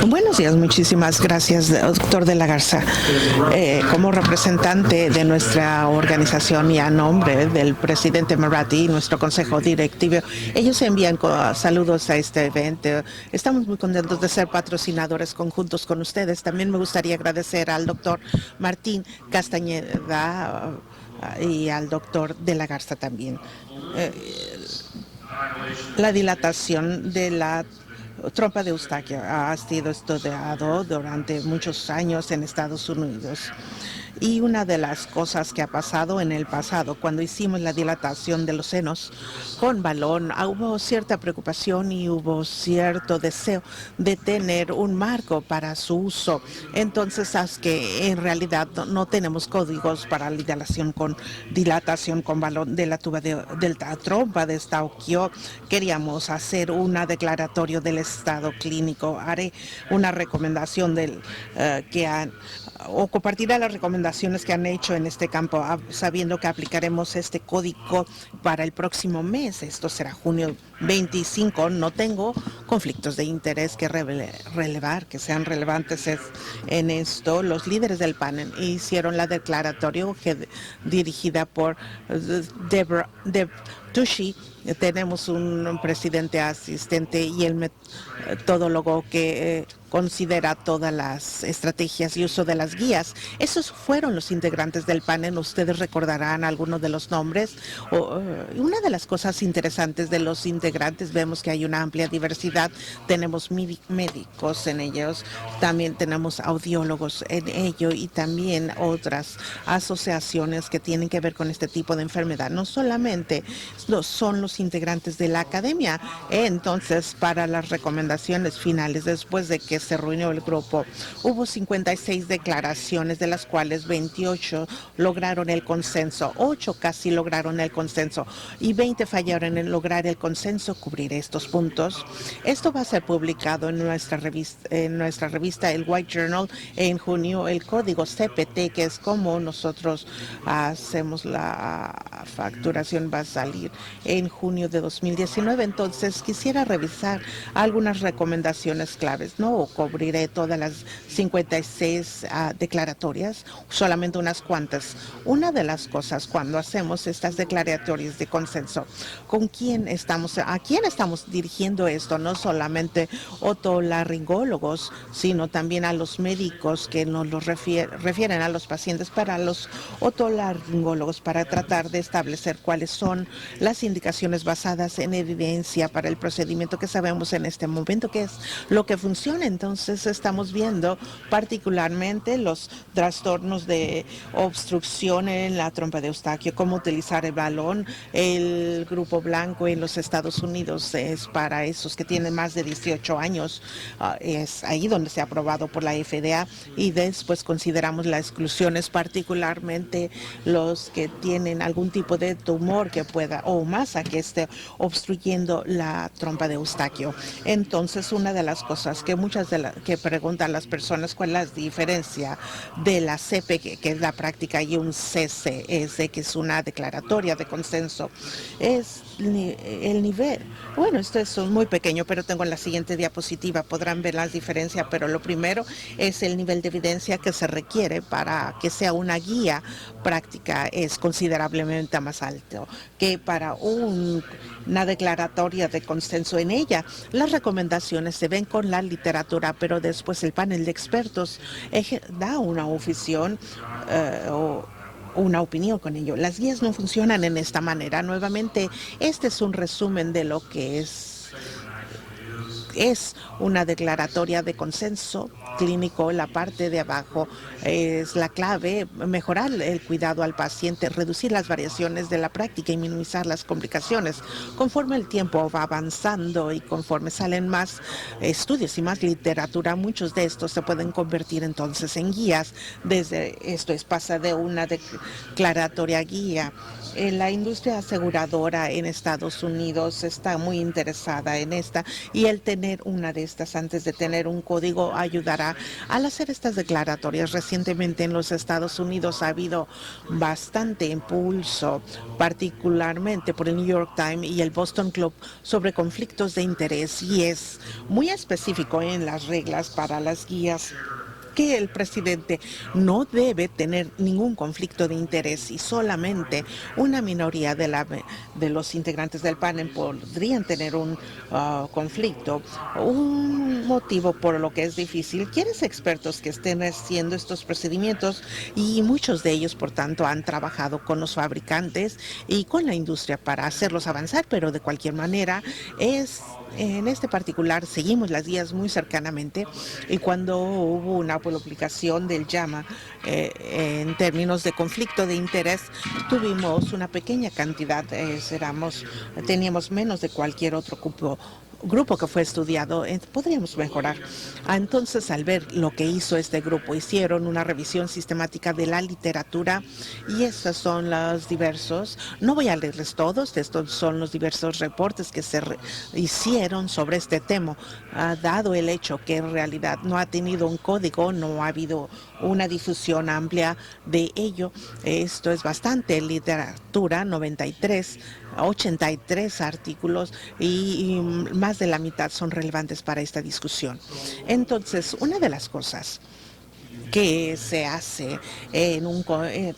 Buenos días, muchísimas gracias, doctor de la Garza. Como representante de nuestra organización y a nombre del presidente Maratti y nuestro consejo directivo, ellos envían saludos a este evento. Estamos muy contentos de ser patrocinadores conjuntos con ustedes. También me gustaría agradecer al doctor Martín Castañeda y al doctor de la Garza también. La dilatación de la trompa de Eustaquio ha sido estudiado durante muchos años en Estados Unidos. Y una de las cosas que ha pasado en el pasado, cuando hicimos la dilatación de los senos con balón, hubo cierta preocupación y hubo cierto deseo de tener un marco para su uso. Entonces, es que en realidad no tenemos códigos para la dilatación con balón de la trompa de Eustaquio. Queríamos hacer una declaratoria del estado clínico. Haré una recomendación o compartirá las recomendaciones que han hecho en este campo, sabiendo que aplicaremos este código para el próximo mes. Esto será junio 25. No tengo conflictos de interés que relevar, que sean relevantes en esto. Los líderes del panel hicieron la declaratoria dirigida por Deb Tushi. Tenemos un presidente asistente y el metodólogo que considera todas las estrategias y uso de las guías. Esos fueron los integrantes del panel. Ustedes recordarán algunos de los nombres. Una de las cosas interesantes de los integrantes, vemos que hay una amplia diversidad. Tenemos médicos en ellos, también tenemos audiólogos en ello y también otras asociaciones que tienen que ver con este tipo de enfermedad. No solamente son los integrantes de la academia. Entonces, para las recomendaciones finales, después de que se reunió el grupo, hubo 56 declaraciones, de las cuales 28 lograron el consenso, 8 casi lograron el consenso y 20 fallaron en lograr el consenso. Cubrir estos puntos. Esto va a ser publicado en nuestra revista, el White Journal, en junio. El código CPT, que es como nosotros hacemos la facturación, va a salir en junio de 2019. Entonces, quisiera revisar algunas recomendaciones claves. No cubriré todas las 56 declaratorias, solamente unas cuantas. Una de las cosas cuando hacemos estas declaratorias de consenso, ¿a quién estamos dirigiendo esto? No solamente otorrinolaringólogos, sino también a los médicos que nos los refieren a los pacientes, para los otorrinolaringólogos, para tratar de establecer cuáles son las indicaciones basadas en evidencia para el procedimiento que sabemos en este momento que es lo que funciona. Entonces, estamos viendo particularmente los trastornos de obstrucción en la trompa de Eustaquio, cómo utilizar el balón. El grupo blanco en los Estados Unidos es para esos que tienen más de 18 años. Es ahí donde se ha aprobado por la FDA, y después consideramos las exclusiones, particularmente los que tienen algún tipo de tumor que pueda o masa que esté obstruyendo la trompa de Eustaquio. Entonces, una de las cosas que que preguntan las personas, ¿cuál es la diferencia de la CP, que es la práctica, y un CCS, que es una declaratoria de consenso? Es el nivel. Bueno, esto es muy pequeño, pero tengo en la siguiente diapositiva, podrán ver las diferencias, pero lo primero es el nivel de evidencia que se requiere para que sea una guía práctica, es considerablemente más alto que para una declaratoria de consenso. En ella, las recomendaciones se ven con la literatura, pero después el panel de expertos da una ofición o una opinión con ello. Las guías no funcionan en esta manera. Nuevamente, este es un resumen de lo que es una declaratoria de consenso clínico. La parte de abajo es la clave: mejorar el cuidado al paciente, reducir las variaciones de la práctica y minimizar las complicaciones. Conforme el tiempo va avanzando y conforme salen más estudios y más literatura, muchos de estos se pueden convertir entonces en guías. Pasa de una declaratoria guía. La industria aseguradora en Estados Unidos está muy interesada en esta, y el tener tener una de estas antes de tener un código ayudará al hacer estas declaratorias. Recientemente en los Estados Unidos ha habido bastante impulso, particularmente por el New York Times y el Boston Globe, sobre conflictos de interés, y es muy específico en las reglas para las guías que el presidente no debe tener ningún conflicto de interés y solamente una minoría de los integrantes del panel podrían tener un conflicto. Un motivo por lo que es difícil. Quieres expertos que estén haciendo estos procedimientos y muchos de ellos, por tanto, han trabajado con los fabricantes y con la industria para hacerlos avanzar, pero de cualquier manera en este particular seguimos las guías muy cercanamente, y cuando hubo una publicación del JAMA en términos de conflicto de interés, tuvimos una pequeña cantidad, teníamos menos de cualquier otro grupo que fue estudiado. Podríamos mejorar. Entonces, al ver lo que hizo este grupo, hicieron una revisión sistemática de la literatura, y estos son los diversos, no voy a leerles todos, estos son los diversos reportes que se hicieron sobre este tema. Dado el hecho que en realidad no ha tenido un código, no ha habido una difusión amplia de ello. Esto es bastante literatura, 83 artículos, y más de la mitad son relevantes para esta discusión. Entonces, una de las cosas que se hace en un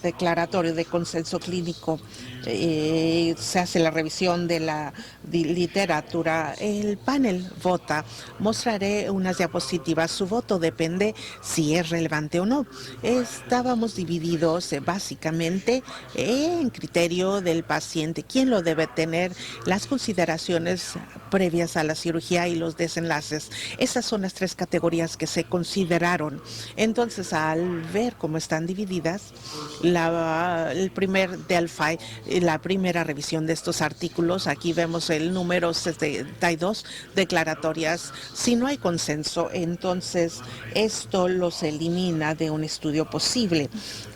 declaratorio de consenso clínico, se hace la revisión de la literatura, el panel vota. Mostraré unas diapositivas. Su voto depende si es relevante o no. Estábamos divididos básicamente en criterio del paciente, quién lo debe tener, las consideraciones previas a la cirugía y los desenlaces. Esas son las tres categorías que se consideraron. Entonces, al ver cómo están divididas, el primer Delphi, la primera revisión de estos artículos, aquí vemos el número 72 declaratorias. Si no hay consenso, entonces esto los elimina de un estudio posible.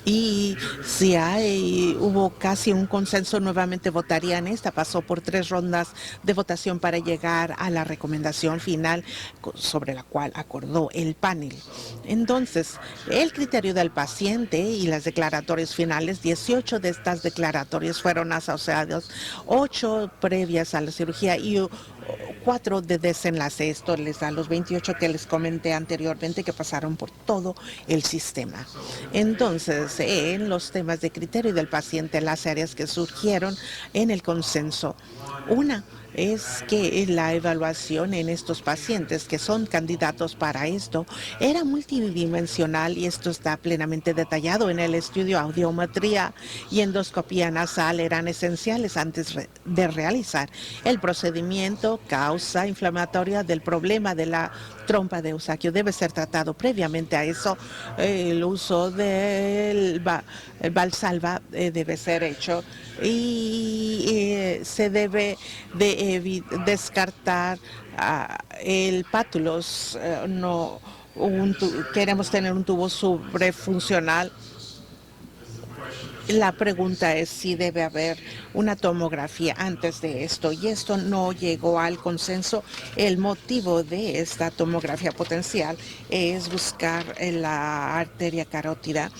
Y si hubo casi un consenso, nuevamente votarían esta. Pasó por 3 rondas de votación para llegar a la recomendación final sobre la cual acordó el panel. Entonces, el criterio del paciente y las declaratorias finales, 18 de estas declaratorias fueron asociadas, 8 previas a la cirugía y 4 de desenlace. Esto les da los 28 que les comenté anteriormente, que pasaron por todo el sistema. Entonces, en los temas de criterio del paciente, las áreas que surgieron en el consenso, una es que la evaluación en estos pacientes que son candidatos para esto era multidimensional, y esto está plenamente detallado en el estudio. Audiometría y endoscopía nasal eran esenciales antes de realizar el procedimiento. Causa inflamatoria del problema de la trompa de Eustaquio debe ser tratado previamente a eso. El uso del Valsalva debe ser hecho, y se debe de descartar el pátulos. No, queremos tener un tubo subrefuncional. La pregunta es si debe haber una tomografía antes de esto, y esto no llegó al consenso. El motivo de esta tomografía potencial es buscar la arteria carótida,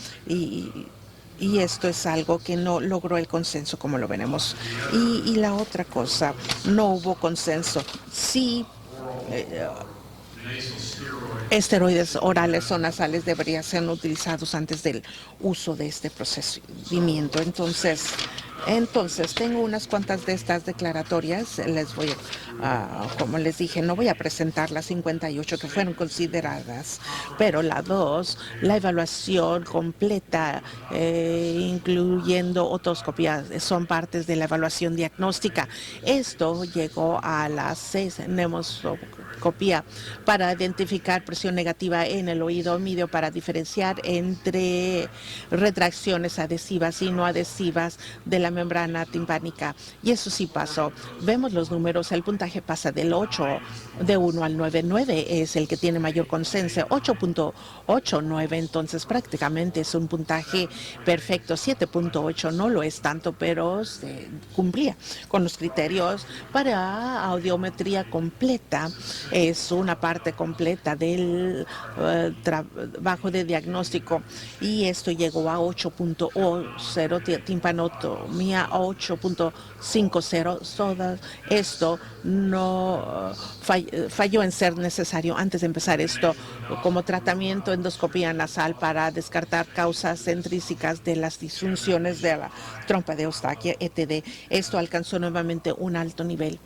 y esto es algo que no logró el consenso, como lo veremos. Y la otra cosa, no hubo consenso. Sí, esteroides orales o nasales deberían ser utilizados antes del uso de este procedimiento. Entonces, tengo unas cuantas de estas declaratorias. Como les dije, no voy a presentar las 58 que fueron consideradas, pero la 2, la evaluación completa, incluyendo otoscopía, son partes de la evaluación diagnóstica. Esto llegó a las 6, nemoscopía para identificar presión negativa en el oído medio, para diferenciar entre retracciones adhesivas y no adhesivas de la la membrana timpánica. Y eso sí pasó. Vemos los números, el puntaje pasa del 8, de 1 al 9. 9 es el que tiene mayor consenso, 8.89, entonces prácticamente es un puntaje perfecto. 7.8 no lo es tanto, pero se cumplía con los criterios para audiometría completa. Es una parte completa del trabajo de diagnóstico, y esto llegó a 8.0, timpanotomía 8.50. Esto no falló en ser necesario antes de empezar esto como tratamiento, endoscopía nasal para descartar causas intrínsecas de las disfunciones de la trompa de Eustaquia, ETD. Esto alcanzó nuevamente un alto nivel,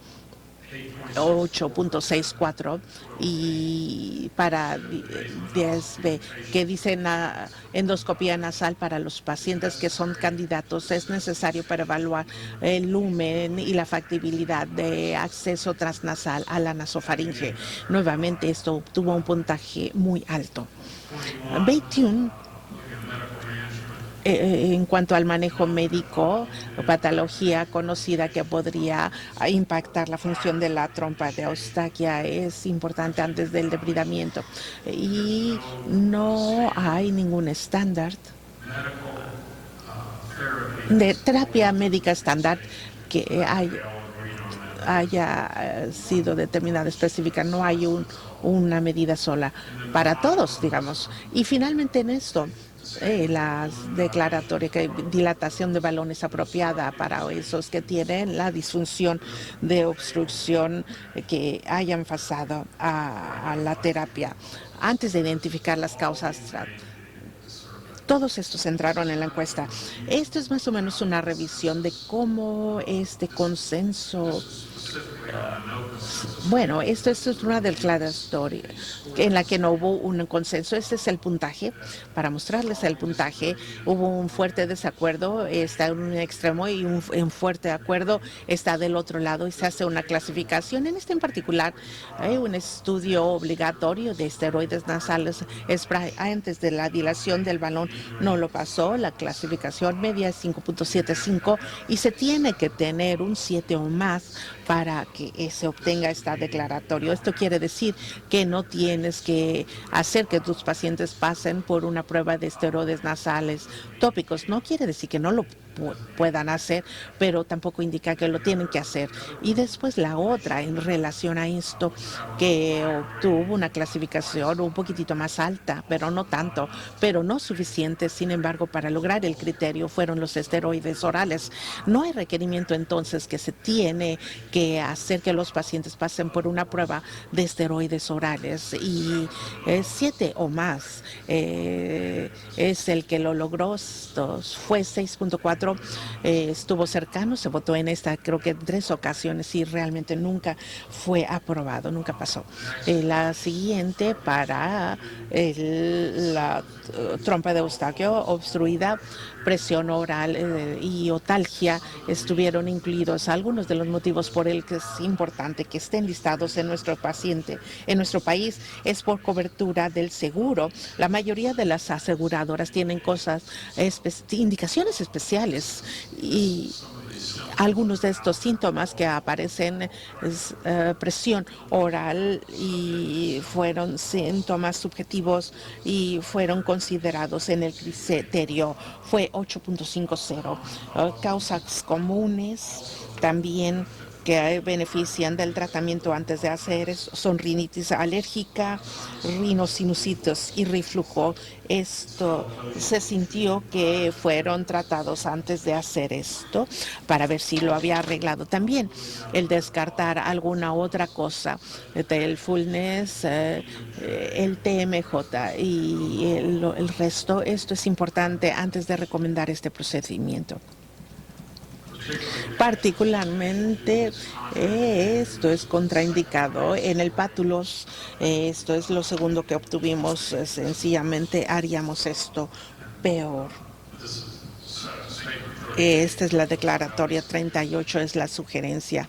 8.64, y para 10B, que dicen endoscopía nasal para los pacientes que son candidatos, es necesario para evaluar el lumen y la factibilidad de acceso transnasal a la nasofaringe. Nuevamente esto obtuvo un puntaje muy alto. 21. En cuanto al manejo médico, patología conocida que podría impactar la función de la trompa de Eustaquia es importante antes del debridamiento, y no hay ningún estándar de terapia médica estándar que haya sido determinada específica. No hay una medida sola para todos, digamos. Y finalmente en esto, la declaratoria que dilatación de balones apropiada para esos que tienen la disfunción de obstrucción que hayan pasado a la terapia antes de identificar las causas. Todos estos entraron en la encuesta. Esto es más o menos una revisión de cómo este consenso. Bueno, esto es una declaratoria en la que no hubo un consenso. Este es el puntaje. Para mostrarles el puntaje, hubo un fuerte desacuerdo, está en un extremo, y un fuerte acuerdo está del otro lado, y se hace una clasificación. En este en particular, hay un estudio obligatorio de esteroides nasales spray antes de la dilación del balón. No lo pasó. La clasificación media es 5.75, y se tiene que tener un 7 o más para que se obtenga esta declaratoria. Esto quiere decir que no tienes que hacer que tus pacientes pasen por una prueba de esteroides nasales tópicos. No quiere decir que no lo puedan hacer, pero tampoco indica que lo tienen que hacer. Y después la otra, en relación a esto, que obtuvo una clasificación un poquitito más alta, pero no tanto, pero no suficiente, sin embargo, para lograr el criterio, fueron los esteroides orales. No hay requerimiento entonces que se tiene que hacer que los pacientes pasen por una prueba de esteroides orales, y 7 o más es el que lo logró. Fue 6.4. Estuvo cercano, se votó en esta creo que 3 ocasiones, y realmente nunca fue aprobado, nunca pasó. La siguiente, para la trompa de Eustaquio obstruida, presión oral y otalgia estuvieron incluidos. Algunos de los motivos por el que es importante que estén listados en nuestro país es por cobertura del seguro. La mayoría de las aseguradoras tienen indicaciones especiales, y algunos de estos síntomas que aparecen es presión oral, y fueron síntomas subjetivos y fueron considerados en el criterio. Fue 8.50. Causas comunes también que benefician del tratamiento antes de hacer son rinitis alérgica, rinosinusitis y reflujo. Esto se sintió que fueron tratados antes de hacer esto para ver si lo había arreglado. También el descartar alguna otra cosa del fullness, el TMJ y el resto. Esto es importante antes de recomendar este procedimiento. Particularmente esto es contraindicado en el pátulos. Esto es lo segundo que obtuvimos. Sencillamente haríamos esto peor. Esta es la declaratoria 38, es la sugerencia.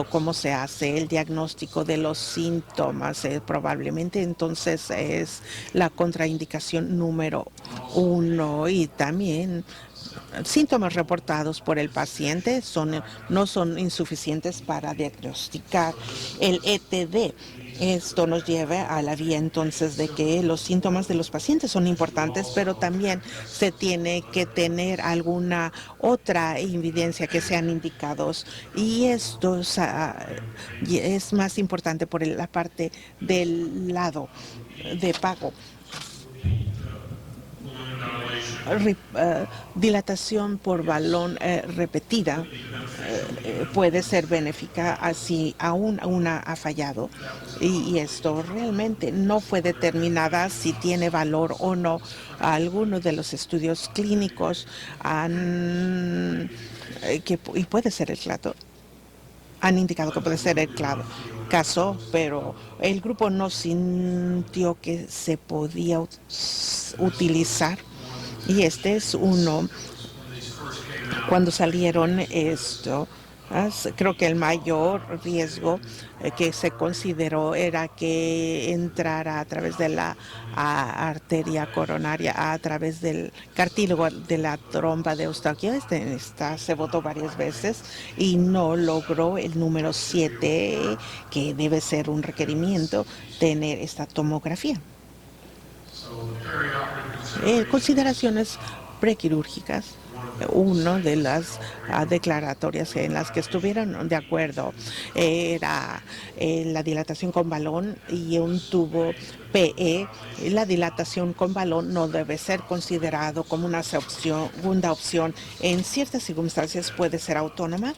¿Cómo se hace el diagnóstico de los síntomas? Probablemente entonces es la contraindicación número 1, y también síntomas reportados por el paciente no son insuficientes para diagnosticar el ETD. Esto nos lleva a la vía entonces de que los síntomas de los pacientes son importantes, pero también se tiene que tener alguna otra evidencia que sean indicados, y esto es más importante por la parte del lado de pago. Dilatación por balón repetida puede ser benéfica así aún una ha fallado, y esto realmente no fue determinada si tiene valor o no. Algunos de los estudios clínicos y puede ser el claro, han indicado que puede ser el claro caso, pero el grupo no sintió que se podía utilizar, y este es uno. Cuando salieron esto, creo que el mayor riesgo que se consideró era que entrara a través de la arteria coronaria, a través del cartílago de la trompa de Eustaquio. Se votó varias veces y no logró el número 7, que debe ser un requerimiento, tener esta tomografía. Consideraciones prequirúrgicas. Una de las declaratorias en las que estuvieron de acuerdo era la dilatación con balón y un tubo PE. La dilatación con balón no debe ser considerado como una segunda opción. En ciertas circunstancias puede ser autónoma.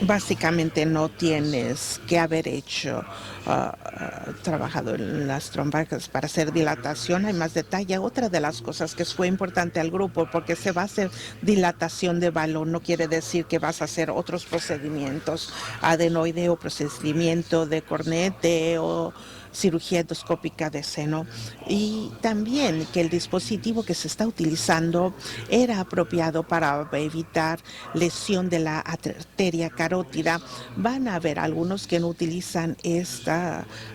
Básicamente no tienes que haber trabajado en las trompas para hacer dilatación. Hay más detalle. Otra de las cosas que fue importante al grupo, porque se va a hacer dilatación de balón, no quiere decir que vas a hacer otros procedimientos, adenoide o procedimiento de cornete o cirugía endoscópica de seno, y también que el dispositivo que se está utilizando era apropiado para evitar lesión de la arteria carótida. Van a haber algunos que no utilizan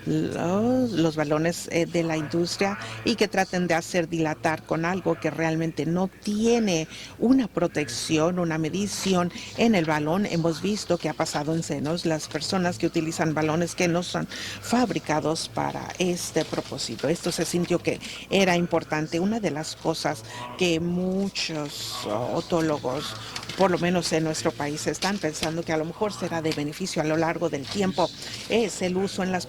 los balones de la industria y que traten de hacer dilatar con algo que realmente no tiene una protección, una medición en el balón. Hemos visto que ha pasado en senos, las personas que utilizan balones que no son fabricados para este propósito. Esto se sintió que era importante. Una de las cosas que muchos otólogos, por lo menos en nuestro país, están pensando que a lo mejor será de beneficio a lo largo del tiempo es el uso en las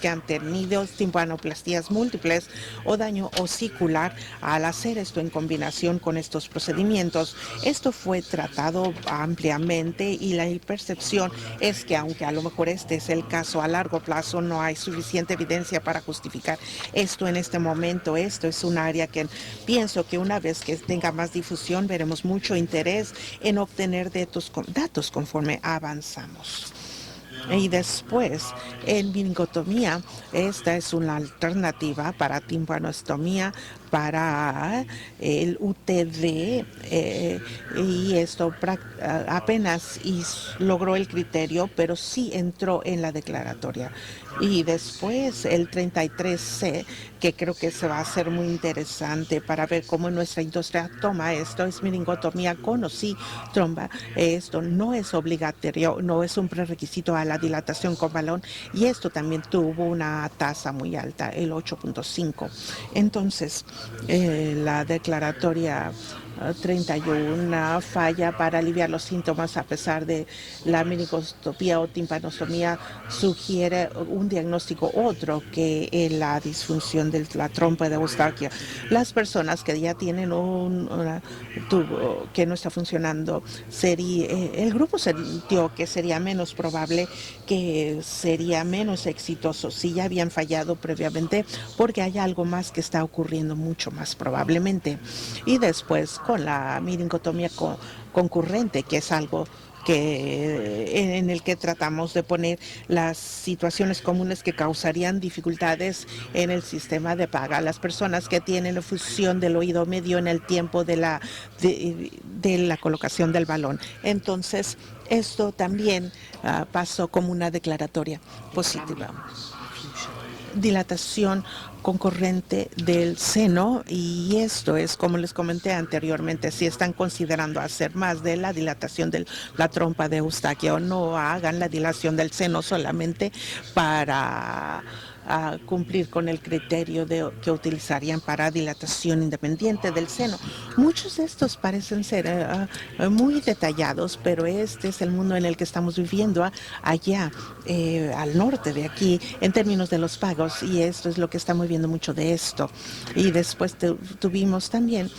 que han tenido timpanoplastías múltiples o daño osicular. Al hacer esto en combinación con estos procedimientos, esto fue tratado ampliamente, y la percepción es que aunque a lo mejor este es el caso a largo plazo, no hay suficiente evidencia para justificar esto en este momento. Esto es un área que pienso que una vez que tenga más difusión veremos mucho interés en obtener datos conforme avanzamos. Y después, en meningotomía, esta es una alternativa para timpanostomía, para el UTD, y esto apenas logró el criterio, pero sí entró en la declaratoria. Y después el 33C, que creo que se va a hacer muy interesante para ver cómo nuestra industria toma esto, es meningotomía con o sin tromba. Esto no es obligatorio, no es un prerequisito a la dilatación con balón, y esto también tuvo una tasa muy alta, el 8.5. Entonces, la declaratoria 31 falla para aliviar los síntomas a pesar de la meningostomía o timpanostomía, sugiere un diagnóstico otro que la disfunción de la trompa de Eustaquio. Las personas que ya tienen un tubo que no está funcionando, el grupo sintió que sería menos probable, que sería menos exitoso si ya habían fallado previamente, porque hay algo más que está ocurriendo mucho más probablemente. Y después con la meningotomía concurrente, que es algo en el que tratamos de poner las situaciones comunes que causarían dificultades en el sistema de paga. Las personas que tienen fusión del oído medio en el tiempo de la colocación del balón. Entonces, esto también pasó como una declaratoria positiva. dilatación concurrente del seno, y esto es, como les comenté anteriormente, si están considerando hacer más de la dilatación de la trompa de Eustaquio, no hagan la dilatación del seno solamente para cumplir con el criterio que utilizarían para dilatación independiente del seno. Muchos de estos parecen ser muy detallados, pero este es el mundo en el que estamos viviendo allá al norte de aquí en términos de los pagos, y esto es lo que estamos viendo mucho de esto. Y después tuvimos también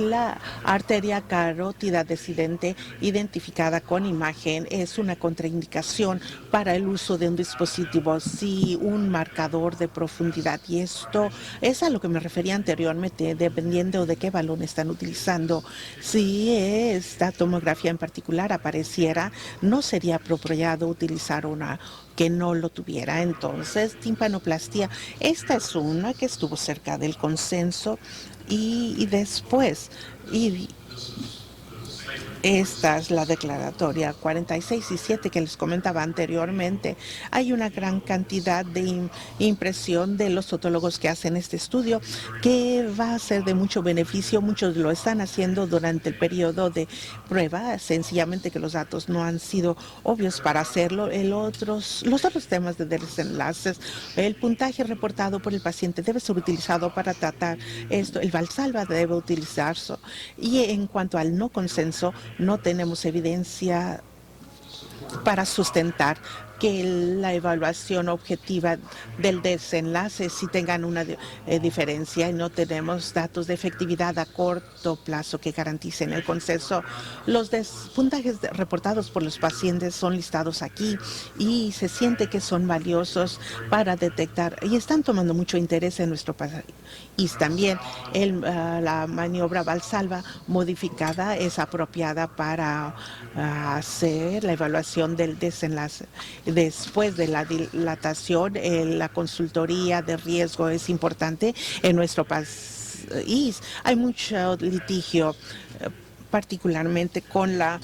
la arteria carótida descendente identificada con imagen es una contraindicación para el uso de un dispositivo, sí, un marcador de profundidad, y esto es a lo que me refería anteriormente, dependiendo de qué balón están utilizando. Si esta tomografía en particular apareciera, no sería apropiado utilizar una que no lo tuviera. Entonces, timpanoplastia, esta es una que estuvo cerca del consenso, y después, y esta es la declaratoria 46 y 7 que les comentaba anteriormente. Hay una gran cantidad de impresión de los otólogos que hacen este estudio que va a ser de mucho beneficio. Muchos lo están haciendo durante el periodo de prueba, sencillamente que los datos no han sido obvios para hacerlo. Los otros temas de desenlaces, el puntaje reportado por el paciente debe ser utilizado para tratar esto. El Valsalva debe utilizarse. Y en cuanto al no consenso, no tenemos evidencia para sustentar que la evaluación objetiva del desenlace si tengan una diferencia, y no tenemos datos de efectividad a corto plazo que garanticen el consenso. Los puntajes reportados por los pacientes son listados aquí y se siente que son valiosos para detectar y están tomando mucho interés en nuestro país. Y también la maniobra Valsalva modificada es apropiada para hacer la evaluación del desenlace. Después de la dilatación, la consultoría de riesgo es importante en nuestro país. Hay mucho litigio, particularmente con la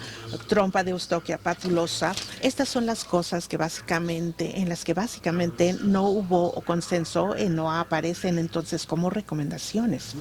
trompa de Eustoquia patulosa. Estas son las cosas que en las que básicamente no hubo consenso, no aparecen entonces como recomendaciones.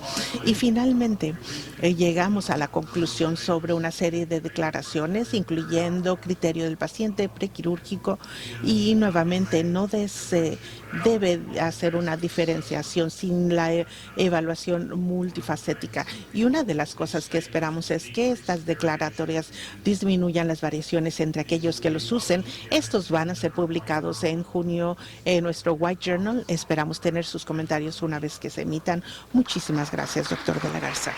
Y finalmente llegamos a la conclusión sobre una serie de declaraciones, incluyendo criterio del paciente prequirúrgico, y nuevamente no debe hacer una diferenciación sin la evaluación multifacética. Y una de las cosas que esperamos es que estas declaratorias disminuyan las variaciones entre aquellos que los usen. Estos van a ser publicados en junio en nuestro White Journal. Esperamos tener sus comentarios una vez que se emitan. Muchísimas gracias, doctor de la Garza.